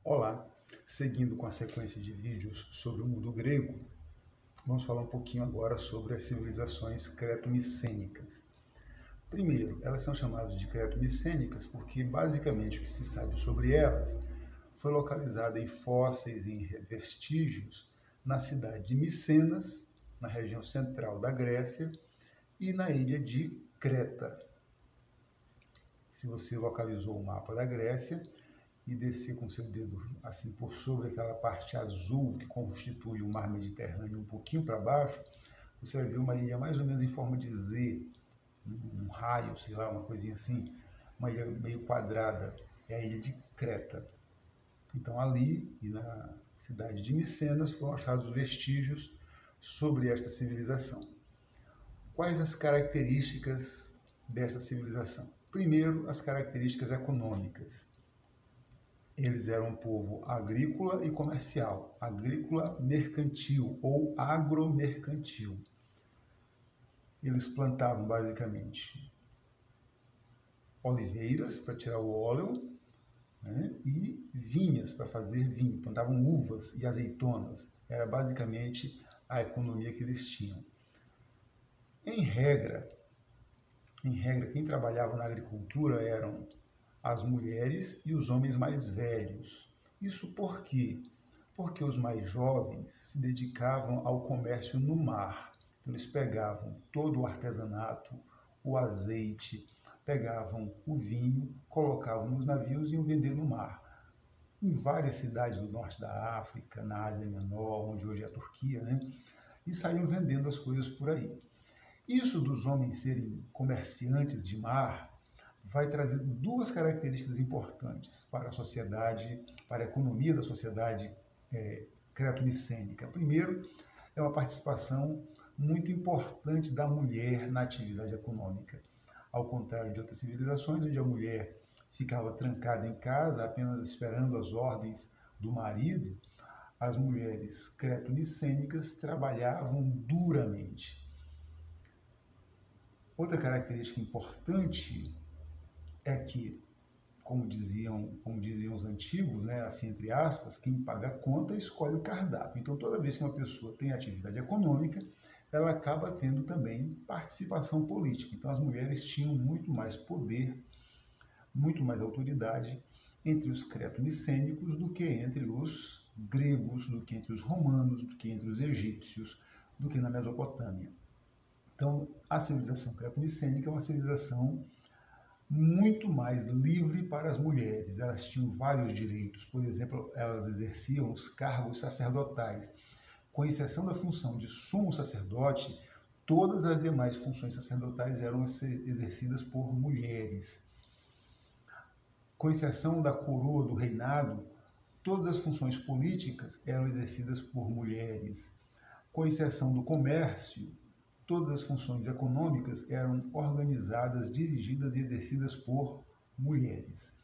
Olá, seguindo com a sequência de vídeos sobre o mundo grego, vamos falar um pouquinho agora sobre as civilizações creto-micênicas. Primeiro, elas são chamadas de creto-micênicas porque basicamente o que se sabe sobre elas foi localizado em fósseis e em vestígios na cidade de Micenas, na região central da Grécia, e na ilha de Creta. Se você localizou o mapa da Grécia e descer com seu dedo assim por sobre aquela parte azul que constitui o mar Mediterrâneo um pouquinho para baixo, você vai ver uma ilha mais ou menos em forma de Z, um raio, sei lá, uma coisinha assim, uma ilha meio quadrada, é a ilha de Creta. Então ali e na cidade de Micenas foram achados vestígios sobre esta civilização. Quais as características desta civilização? Primeiro, as características econômicas. Eles eram um povo agrícola e comercial, agrícola mercantil ou agromercantil. Eles plantavam basicamente oliveiras para tirar o óleo, né, e vinhas para fazer vinho. Plantavam uvas e azeitonas. Era basicamente a economia que eles tinham. Em regra, quem trabalhava na agricultura eram as mulheres e os homens mais velhos. Isso por quê? Porque os mais jovens se dedicavam ao comércio no mar. Então, eles pegavam todo o artesanato, o azeite, pegavam o vinho, colocavam nos navios e iam vender no mar. Em várias cidades do norte da África, na Ásia Menor, onde hoje é a Turquia, né? E saíam vendendo as coisas por aí. Isso dos homens serem comerciantes de mar vai trazer duas características importantes para a sociedade, para a economia da sociedade creto-micênica. Primeiro, é uma participação muito importante da mulher na atividade econômica. Ao contrário de outras civilizações, onde a mulher ficava trancada em casa, apenas esperando as ordens do marido, as mulheres creto-micênicas trabalhavam duramente. Outra característica importante é que, como diziam os antigos, né, assim entre aspas, quem paga a conta escolhe o cardápio. Então, toda vez que uma pessoa tem atividade econômica, ela acaba tendo também participação política. Então, as mulheres tinham muito mais poder, muito mais autoridade entre os creto-micênicos do que entre os gregos, do que entre os romanos, do que entre os egípcios, do que na Mesopotâmia. Então, a civilização creto-micênica é uma civilização muito mais livre para as mulheres. Elas tinham vários direitos. Por exemplo, elas exerciam os cargos sacerdotais. Com exceção da função de sumo sacerdote, todas as demais funções sacerdotais eram exercidas por mulheres. Com exceção da coroa do reinado, todas as funções políticas eram exercidas por mulheres. Com exceção do comércio, todas as funções econômicas eram organizadas, dirigidas e exercidas por mulheres.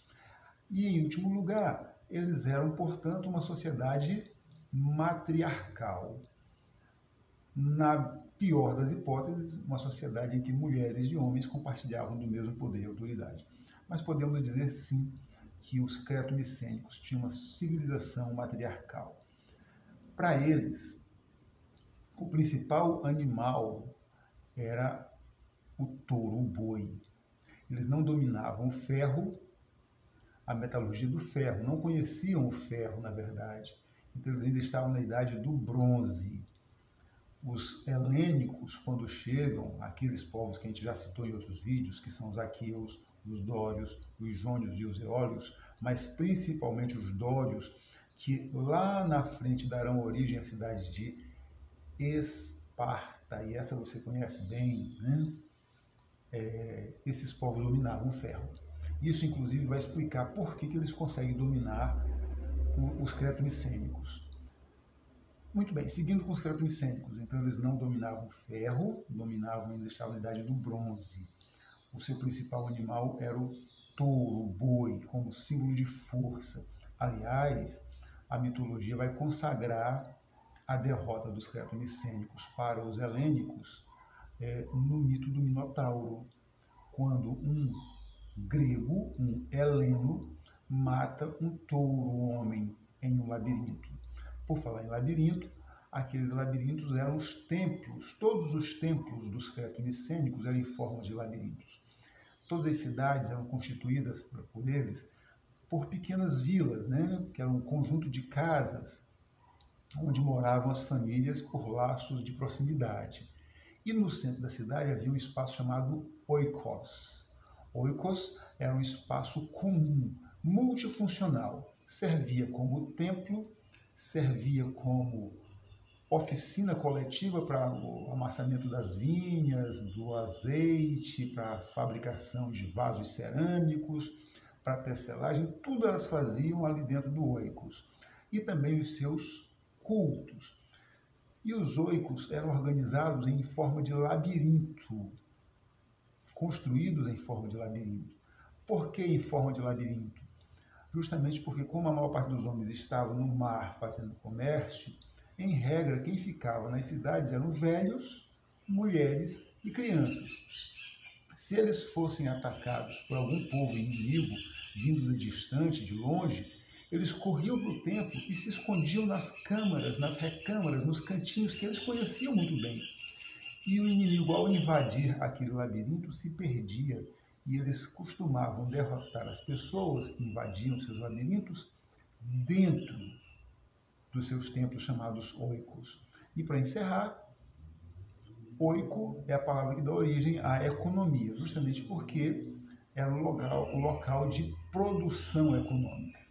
E, em último lugar, eles eram, portanto, uma sociedade matriarcal. Na pior das hipóteses, uma sociedade em que mulheres e homens compartilhavam do mesmo poder e autoridade. Mas podemos dizer, sim, que os creto-micênicos tinham uma civilização matriarcal. Para eles, o principal animal era o touro, o boi. Eles não dominavam o ferro, a metalurgia do ferro, não conheciam o ferro, na verdade. Então, eles ainda estavam na idade do bronze. Os helênicos, quando chegam, aqueles povos que a gente já citou em outros vídeos, que são os aqueus, os dórios, os jônios e os eólios, mas principalmente os dórios, que lá na frente darão origem à cidade de Esparta, e essa você conhece bem, né? Esses povos dominavam o ferro. Isso, inclusive, vai explicar por que eles conseguem dominar os creto-micênicos. Muito bem, seguindo com os creto-micênicos, então eles não dominavam o ferro, dominavam ainda estavam na idade do bronze. O seu principal animal era o touro, o boi, como símbolo de força. Aliás, a mitologia vai consagrar a derrota dos creto-micênicos para os helênicos no mito do Minotauro, quando um grego, um heleno, mata um touro homem labirinto. Por falar em labirinto, aqueles labirintos eram os templos, todos os templos dos creto-micênicos eram em forma de labirintos. Todas as cidades eram constituídas por eles por pequenas vilas, né, que eram um conjunto de casas onde moravam as famílias por laços de proximidade. E no centro da cidade havia um espaço chamado oikos. Oikos era um espaço comum, multifuncional. Servia como templo, servia como oficina coletiva para o amassamento das vinhas, do azeite, para a fabricação de vasos cerâmicos, para a tecelagem, tudo elas faziam ali dentro do oikos. E também os seus cultos. E os oikos eram organizados em forma de labirinto, construídos em forma de labirinto. Por que em forma de labirinto? Justamente porque, como a maior parte dos homens estava no mar fazendo comércio, em regra, quem ficava nas cidades eram velhos, mulheres e crianças. Se eles fossem atacados por algum povo inimigo, vindo de distante, de longe, eles corriam para o templo e se escondiam nas câmaras, nas recâmaras, nos cantinhos que eles conheciam muito bem. E o inimigo, ao invadir aquele labirinto, se perdia. E eles costumavam derrotar as pessoas que invadiam seus labirintos dentro dos seus templos chamados oikos. E para encerrar, oiko é a palavra que dá origem à economia, justamente porque era o local de produção econômica.